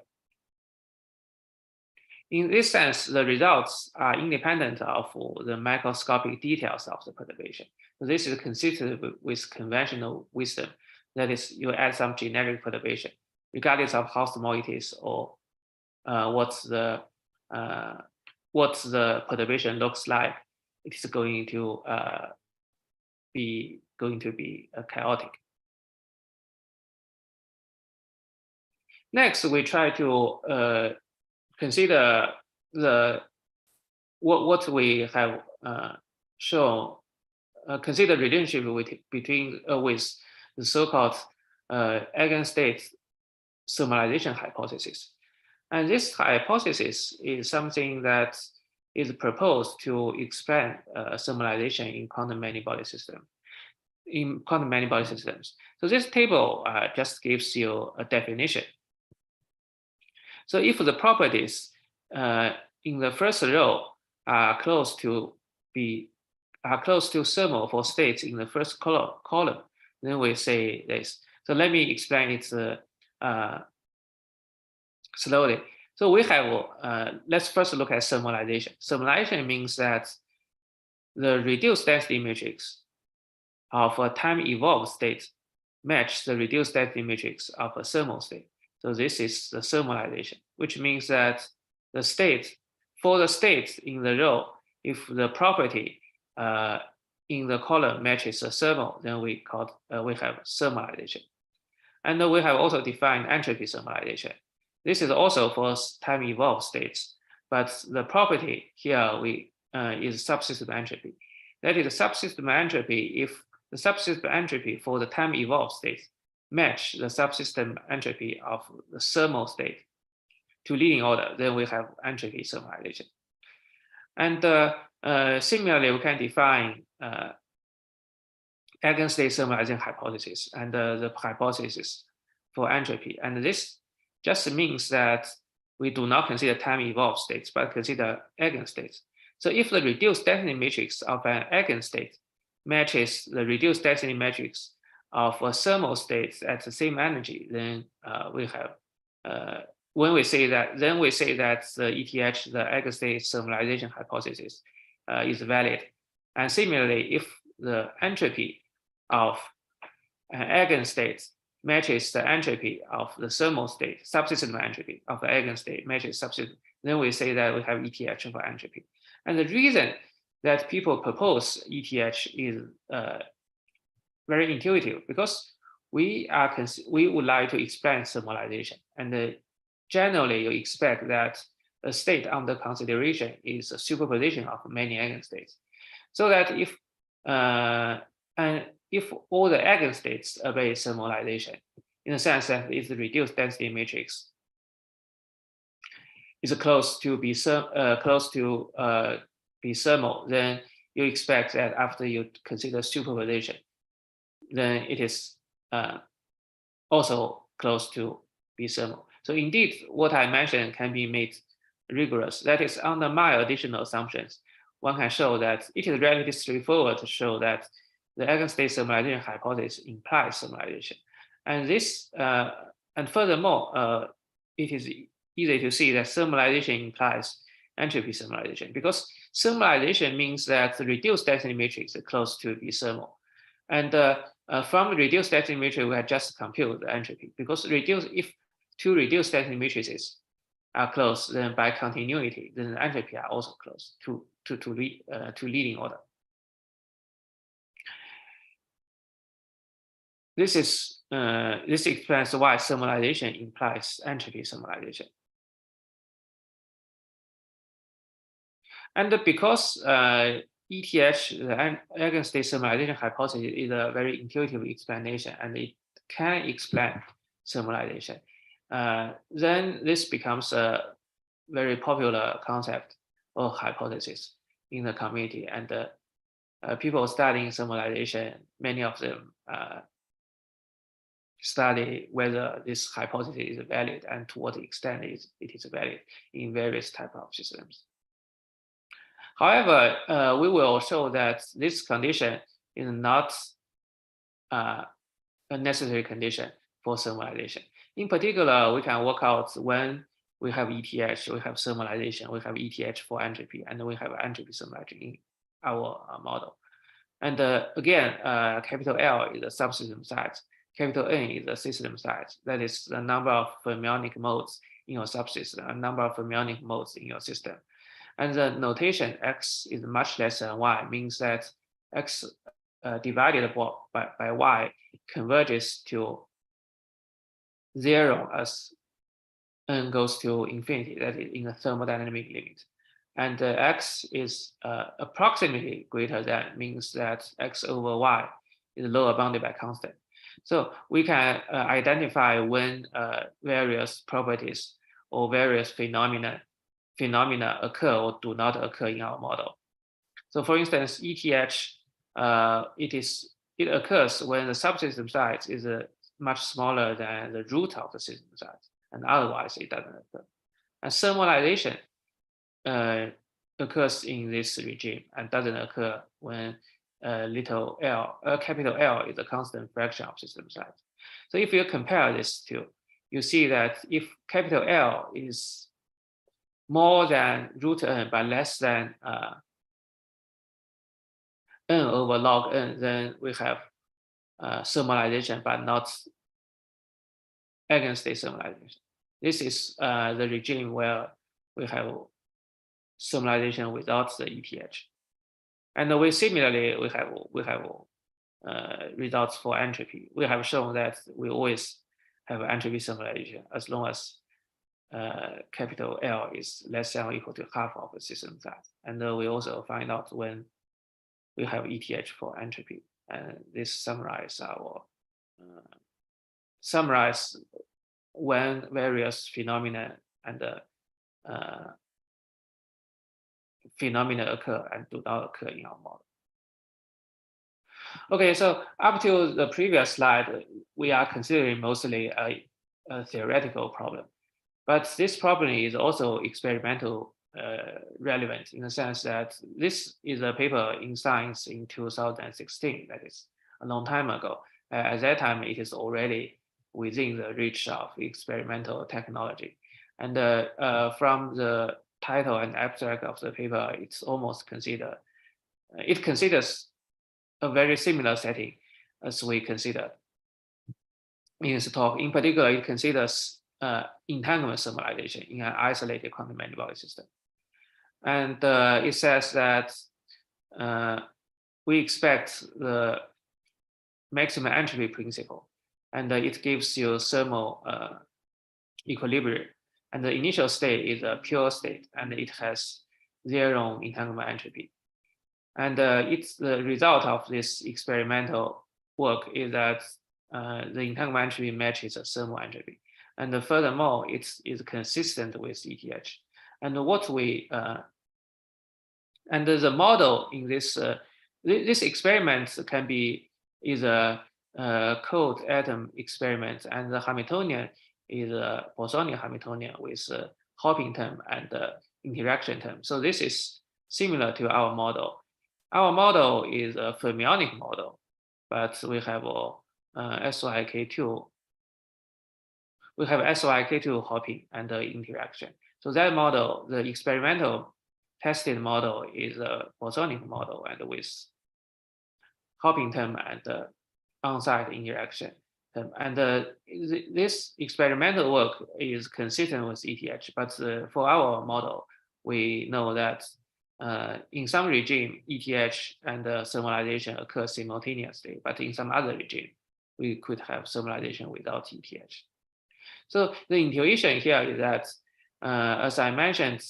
results are independent of the microscopic details of the perturbation. So this is consistent with conventional wisdom. That is, you add some generic perturbation, regardless of how small it is or what the perturbation looks like. It is going to be chaotic. Next, we try to consider what we have shown. Consider relationship between with the so-called eigenstate thermalization hypothesis. And this hypothesis is something that is proposed to explain thermalization in quantum many-body systems. So this table just gives you a definition. So if the properties in the first row are close to thermal for states in the first column, then we say this. So let me explain it slowly. So we have, let's first look at thermalization. Thermalization means that the reduced density matrix of a time-evolved state match the reduced density matrix of a thermal state. So this is the thermalization, which means that the state, for the state in the row, if the property in the column matches a thermal, then we have thermalization. And we have also defined entropy thermalization. This is also for time-evolved states, but the property here is subsystem entropy. That is subsystem entropy if the subsystem entropy for the time-evolved states match the subsystem entropy of the thermal state to leading order, then we have entropy thermalization. And Similarly, we can define eigenstate thermalization hypothesis and the hypothesis for entropy. And this just means that we do not consider time-evolved states, but consider eigenstates. So if the reduced density matrix of an eigenstate matches the reduced density matrix of a thermal state at the same energy, then we have when we say that, then we say that the ETH, the eigenstate thermalization hypothesis, is valid. And similarly, if the entropy of an eigenstate matches the entropy of the thermal state, subsystem entropy of the eigenstate matches subsystem, then we say that we have ETH for entropy. And the reason that people propose ETH is very intuitive, because we would like to explain thermalization, and generally you expect that a state under consideration is a superposition of many eigenstates, so that if all the eigenstates obey thermalization, in the sense that if the reduced density matrix is close to be thermal, then you expect that after you consider superposition, then it is also close to be thermal. So indeed, what I mentioned can be made rigorous. That is, under my additional assumptions, one can show that it is relatively straightforward to show that the eigenstate thermalization hypothesis implies thermalization. And this, and furthermore, it is easy to see that thermalization implies entropy thermalization, because thermalization means that the reduced density matrix is close to be thermal. And from the reduced density matrix, we have just computed the entropy, because if two reduced density matrices are close, then by continuity, then the entropy are also close to leading order. This explains why thermalization implies entropy thermalization. And because ETH, the eigenstate thermalization hypothesis, is a very intuitive explanation, and it can explain thermalization, then this becomes a very popular concept or hypothesis in the community. And people studying thermalization, many of them study whether this hypothesis is valid and to what extent it is valid in various types of systems. However, we will show that this condition is not a necessary condition for thermalization. In particular, we can work out when we have ETH, we have thermalization, we have ETH for entropy, and we have entropy thermalization in our model. And again, capital L is the subsystem size, capital N is the system size. That is the number of fermionic modes in your subsystem, and number of fermionic modes in your system. And the notation x is much less than y means that x divided by y converges to 0 as n goes to infinity, that is in the thermodynamic limit. And x is approximately greater than means that x over y is lower bounded by constant. So we can identify when various properties or various phenomena occur or do not occur in our model. So for instance, ETH, it occurs when the subsystem size is much smaller than the root of the system size, and otherwise it doesn't occur. And thermalization occurs in this regime and doesn't occur when capital L is a constant fraction of system size. So if you compare this two, you see that if capital L is more than root n but less than n over log n, then we have thermalization but not eigenstate thermalization. This is the regime where we have thermalization without the ETH. And we similarly, we have results for entropy. We have shown that we always have entropy thermalization as long as capital L is less than or equal to half of the system size. And we also find out when we have ETH for entropy. And this summarize when various phenomena and phenomena occur and do not occur in our model. Okay, so up to the previous slide, we are considering mostly a theoretical problem. But this problem is also experimental relevant in the sense that this is a paper in Science in 2016, that is a long time ago. At that time, it is already within the reach of experimental technology. And from the title and abstract of the paper, it's almost considered, it considers a very similar setting as we considered in this talk. In particular, it considers entanglement thermalization in an isolated quantum many-body system. And it says that we expect the maximum entropy principle, and it gives you thermal equilibrium. And the initial state is a pure state, and it has zero entanglement entropy. And it's the result of this experimental work is that the entanglement entropy matches the thermal entropy. And furthermore, it is consistent with ETH. And what we and the model in this this experiment can be is a cold atom experiment, and the Hamiltonian is a bosonic Hamiltonian with hopping term and interaction term. So this is similar to our model. Our model is a fermionic model, but we have SYK2. We have SYK2 hopping and interaction. So that model, the experimental tested model, is a bosonic model and with hopping term and on-site interaction. And this experimental work is consistent with ETH, but for our model, we know that in some regime, ETH and thermalization occur simultaneously, but in some other regime, we could have thermalization without ETH. So the intuition here is that, as I mentioned,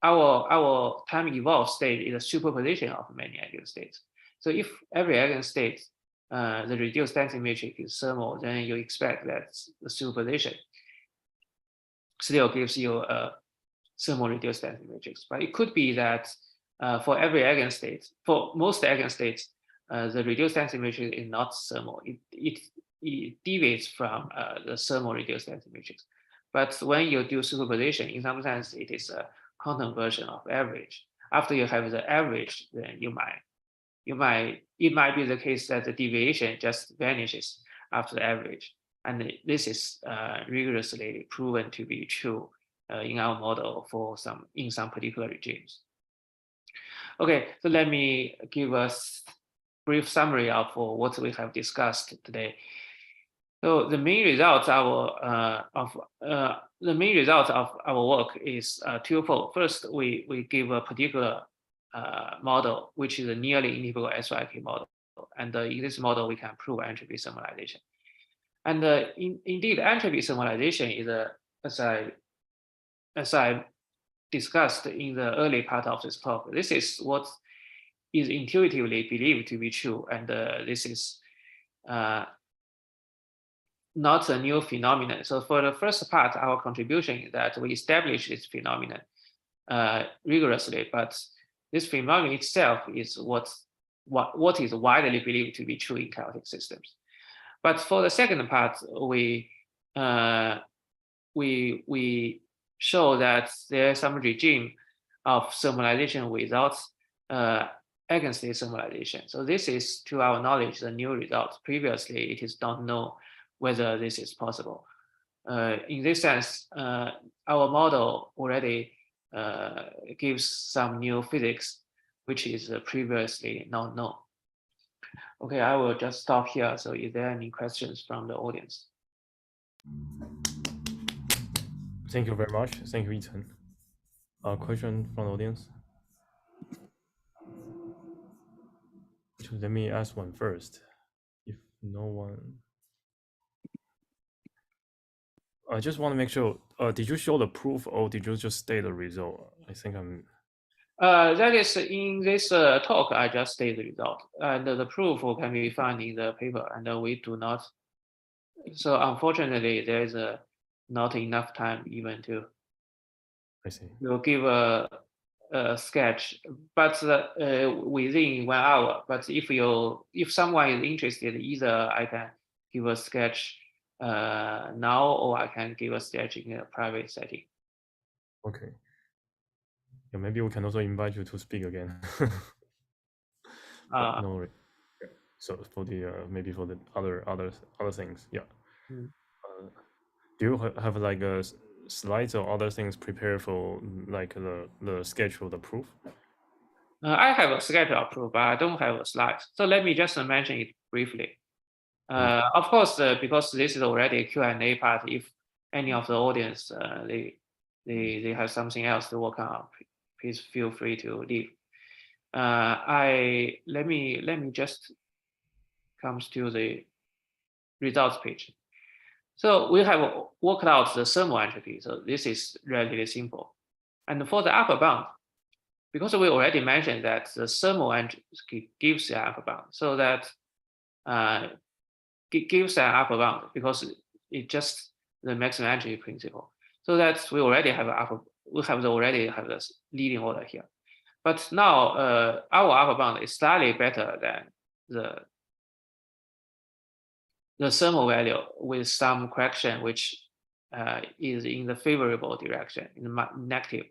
our time-evolved state is a superposition of many eigenstates. So if every eigenstate, the reduced density matrix is thermal, then you expect that the superposition still gives you a thermal reduced density matrix. But it could be that for every eigenstate, for most eigenstates, the reduced density matrix is not thermal. It deviates from the thermal reduced density matrix. But when you do superposition, in some sense, it is a quantum version of average. After you have the average, then it might be the case that the deviation just vanishes after the average. And this is rigorously proven to be true in our model for in some particular regimes. Okay, so let me give us brief summary of what we have discussed today. So the main result of our work is twofold. First, we give a particular model, which is a nearly integrable SYK model, and in this model we can prove entropy thermalization. And indeed, entropy thermalization is as I discussed in the early part of this talk. This is what is intuitively believed to be true, and this is not a new phenomenon. So for the first part, our contribution is that we establish this phenomenon rigorously, but this phenomenon itself is what is widely believed to be true in chaotic systems. But for the second part, we show that there is some regime of thermalization without eigenstate thermalization. So this is, to our knowledge, the new result. Previously, it is not known whether this is possible. In this sense, our model already gives some new physics, which is previously not known. Okay, I will just stop here. So is there any questions from the audience? Thank you very much. Thank you, Yichen. Question from the audience? Let me ask one first. If no one... I just want to make sure, did you show the proof or did you just state the result? I think I'm... That is, in this talk, I just state the result. And the proof can be found in the paper, and we do not. So unfortunately, there is not enough time even to I see. give a sketch, but within 1 hour. But if someone is interested, either I can give a sketch now, or I can give a sketch in a private setting. Okay. Yeah, maybe we can also invite you to speak again. No worries. Yeah. So for the maybe for the other things, yeah. Do you have like a slides or other things prepared for like the sketch of the proof? I have a sketch of proof, but I don't have a slide. So let me just mention it briefly. Of course, because this is already a Q&A part, if any of the audience they have something else to work on, please feel free to leave. Let me just comes to the results page. So we have worked out the thermal entropy. So this is relatively simple. And for the upper bound, because we already mentioned that the thermal entropy gives the upper bound, so that it gives an upper bound because it just the maximum entropy principle. So that we already have already have this leading order here. But now our upper bound is slightly better than the thermal value with some correction, which is in the favorable direction, in the negative.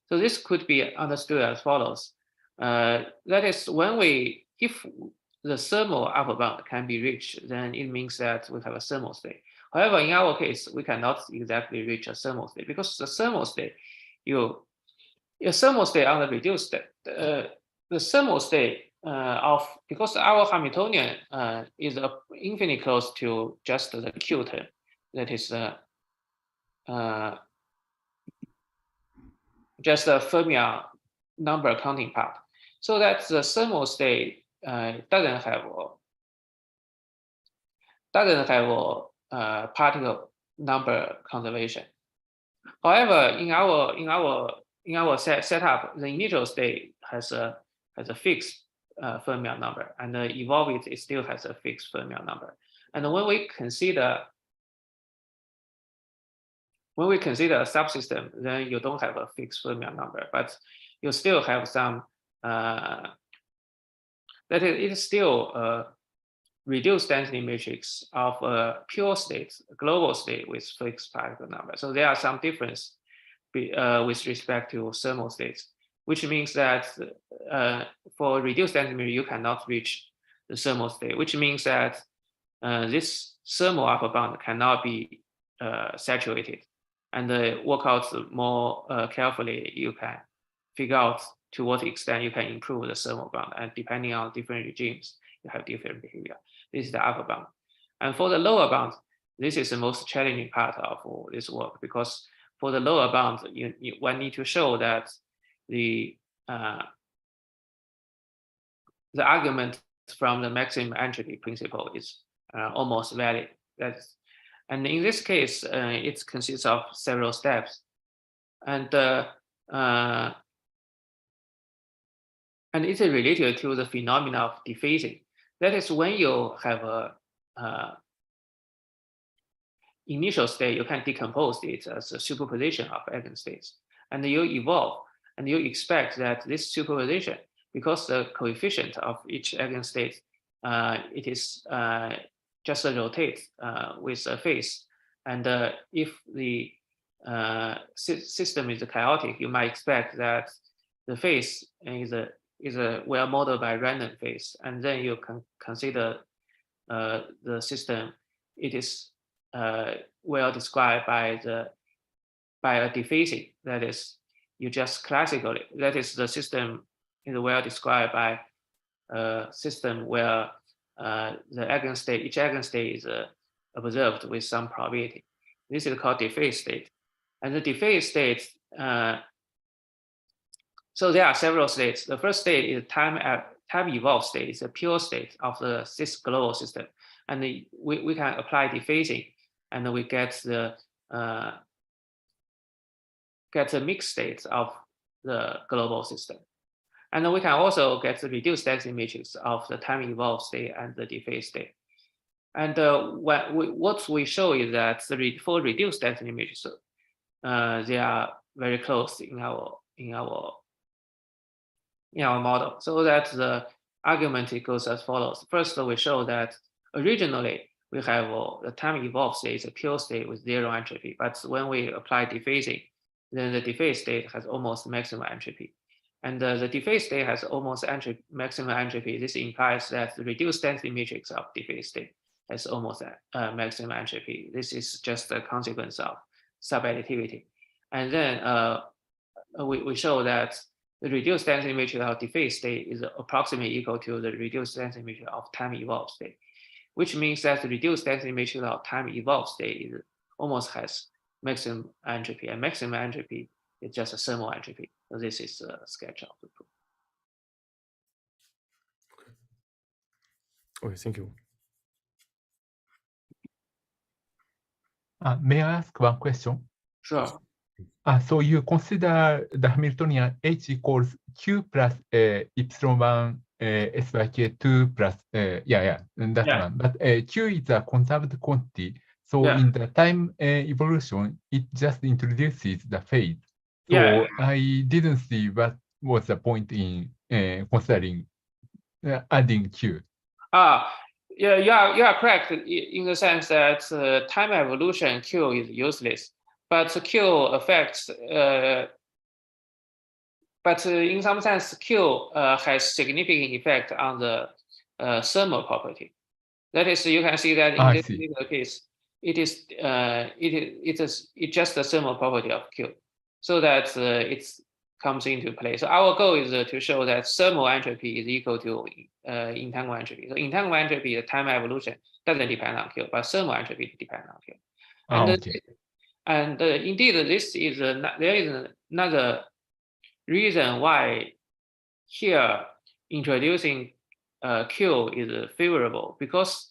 So this could be understood as follows. That is, if the thermal upper bound can be reached, then it means that we have a thermal state. However, in our case, we cannot exactly reach a thermal state because the thermal state, your thermal state on the reduced state, the thermal state because our Hamiltonian is infinitely close to just the Q term, that is just the fermion number counting part. So that the thermal state doesn't have particle number conservation. However, in our setup, the initial state has a fixed fermion number, and the evolved it still has a fixed fermion number. And when we consider a subsystem, then you don't have a fixed fermion number, but you still have some. That is, it is still a reduced density matrix of a pure state, a global state with fixed particle number. So there are some difference with respect to thermal states, which means that for reduced density matrix, you cannot reach the thermal state, which means that this thermal upper bound cannot be saturated. And work out more carefully, you can figure out to what extent you can improve the thermal bound. And depending on different regimes, you have different behavior. This is the upper bound. And for the lower bound, this is the most challenging part of this work, because for the lower bound, one need to show that the argument from the maximum entropy principle is almost valid. And in this case, it consists of several steps, and it's related to the phenomena of dephasing. That is, when you have a initial state, you can decompose it as a superposition of eigenstates, and you evolve, and you expect that this superposition, because the coefficient of each eigenstate, it is just rotate with a phase, and if the system is chaotic, you might expect that the phase is a well modeled by random phase, and then you can consider the system. It is well described by a dephasing. That is, you just classically, that is, the system is well described by a system where the eigenstate, each eigenstate is observed with some probability. This is called dephased state. And the dephased state, so there are several states. The first state is time evolved state. It's a pure state of the global system. And we can apply dephasing, and we get the mixed states of the global system. And we can also get the reduced density matrix of the time evolved state and the dephased state. And what we show is that for reduced density matrix, they are very close in our in our model. So that the argument it goes as follows. First, we show that originally we have the time evolved state is a pure state with zero entropy. But when we apply dephasing, then the dephased state has almost maximum entropy. And the dephased state has almost maximum entropy. This implies that the reduced density matrix of dephased state has almost maximum entropy. This is just a consequence of subadditivity. And then we show that the reduced density matrix of dephased state is approximately equal to the reduced density matrix of time evolved state, which means that the reduced density matrix of time evolved state almost has maximum entropy, and maximum entropy is just a thermal entropy. So this is a sketch of the proof. Okay, thank you. May I ask one question? Sure. So you consider the Hamiltonian H equals Q plus epsilon 1 S by K2 plus, that one. But Q is a conserved quantity. So in the time evolution, it just introduces the phase. So I didn't see what was the point in considering adding Q. Yeah, you are correct in the sense that time evolution Q is useless, but Q affects. But in some sense, Q has significant effect on the thermal property. That is, you can see that in this particular case, it's just the thermal property of Q, so that it comes into play. So our goal is to show that thermal entropy is equal to entanglement entropy. So entanglement entropy, the time evolution doesn't depend on Q, but thermal entropy depends on Q. And indeed, this is there is another reason why here introducing Q is favorable, because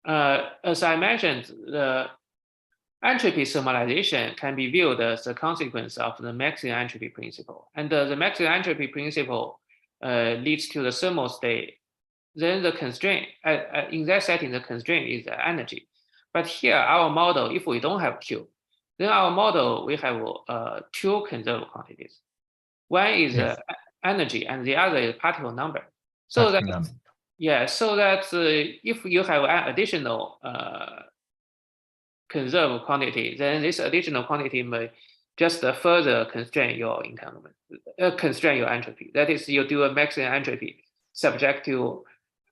as I mentioned, the entropy thermalization can be viewed as a consequence of the maximum entropy principle. And the maximum entropy principle leads to the thermal state. Then the constraint, in that setting, the constraint is the energy. But here, our model, if we don't have Q, then our model, we have two conserved quantities. One is energy, and the other is particle number. So that, if you have an additional conserved quantity, then this additional quantity may just further constrain your entanglement, constrain your entropy. That is, you do a maximum entropy subject to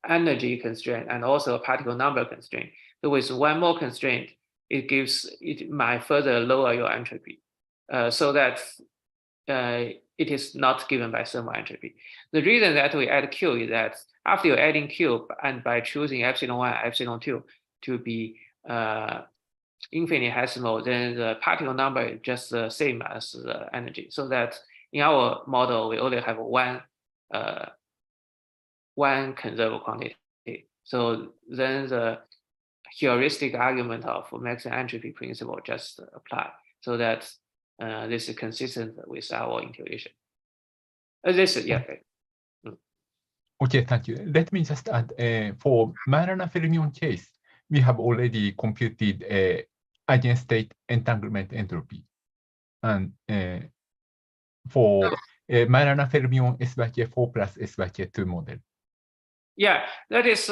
energy constraint and also a particle number constraint. So with one more constraint, it might further lower your entropy, so that it is not given by thermal entropy. The reason that we add Q is that after you're adding Q, and by choosing epsilon 1, epsilon 2 to be infinitesimal, then the particle number is just the same as the energy. So that in our model, we only have one conserved quantity. So then the heuristic argument of maximum entropy principle just apply, so that this is consistent with our intuition. Okay, thank you. Let me just add, for Majorana-Fermion case, we have already computed eigenstate entanglement entropy. And for Majorana-Fermion S by K4 plus S by K2 model. Yeah, that is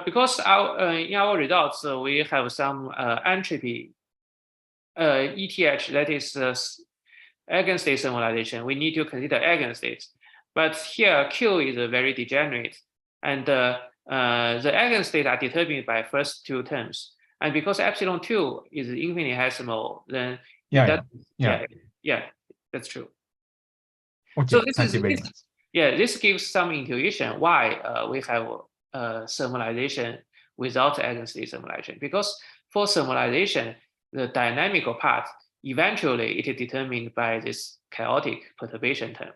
because in our results, we have some entropy ETH, that is eigenstate thermalization. We need to consider eigenstates. But here, Q is very degenerate, and the eigenstates are determined by first two terms. And because epsilon 2 is infinitesimal, then that's true. Okay, so thank you very much. This gives some intuition why we have thermalization without eigenstate thermalization. Because for thermalization, the dynamical part, eventually it is determined by this chaotic perturbation term.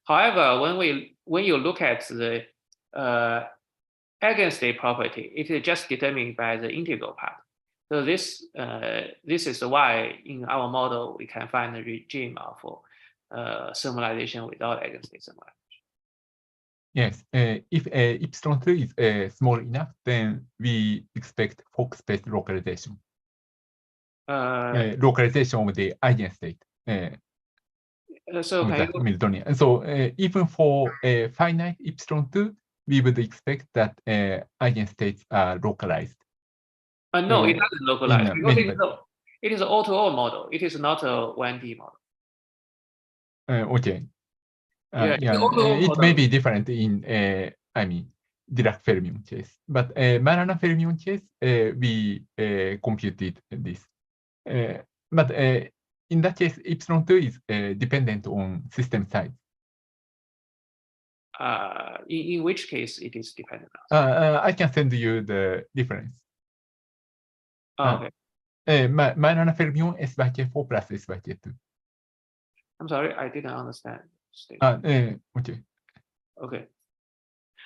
However, when you look at the eigenstate property, it is just determined by the integral part. So this is why in our model we can find a regime of thermalization without eigenstate thermalization. Yes, if epsilon 3 is small enough, then we expect Fock-space localization. Localization of the eigenstate. So with can the you, Hamiltonian. So even for finite epsilon2, we would expect that eigenstates are localized. no, it doesn't localize because it is an O-to-O model. It is not a 1D model. Okay. Yeah, it may be different in, I mean, Dirac-Fermion case. But Majorana-Fermion case, we computed this. But in that case, epsilon2 is dependent on system size. In which case it is dependent I can send you the difference. on. Okay. Majorana-Fermion S by K4 plus S by K2. I'm sorry, I didn't understand. Okay. Okay.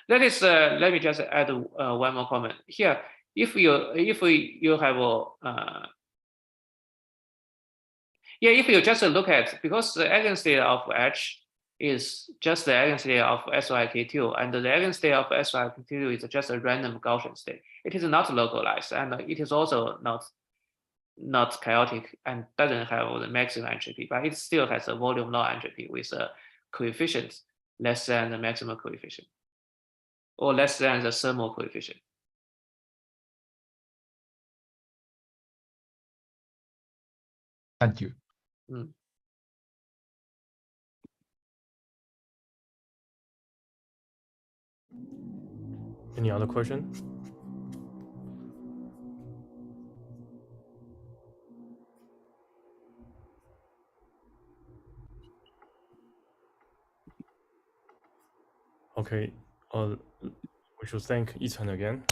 That is, let me just add one more comment here. If you have if you just look at, because the eigenstate of H is just the eigenstate of SYK2, and the eigenstate of SYK2 is just a random Gaussian state. It is not localized, and it is also not chaotic and doesn't have the maximum entropy, but it still has a volume law entropy with a coefficient less than the maximum coefficient, or less than the thermal coefficient. Thank you. Any other question? Okay, we should thank Yichen again.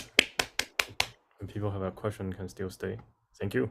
When people have a question, can still stay. Thank you.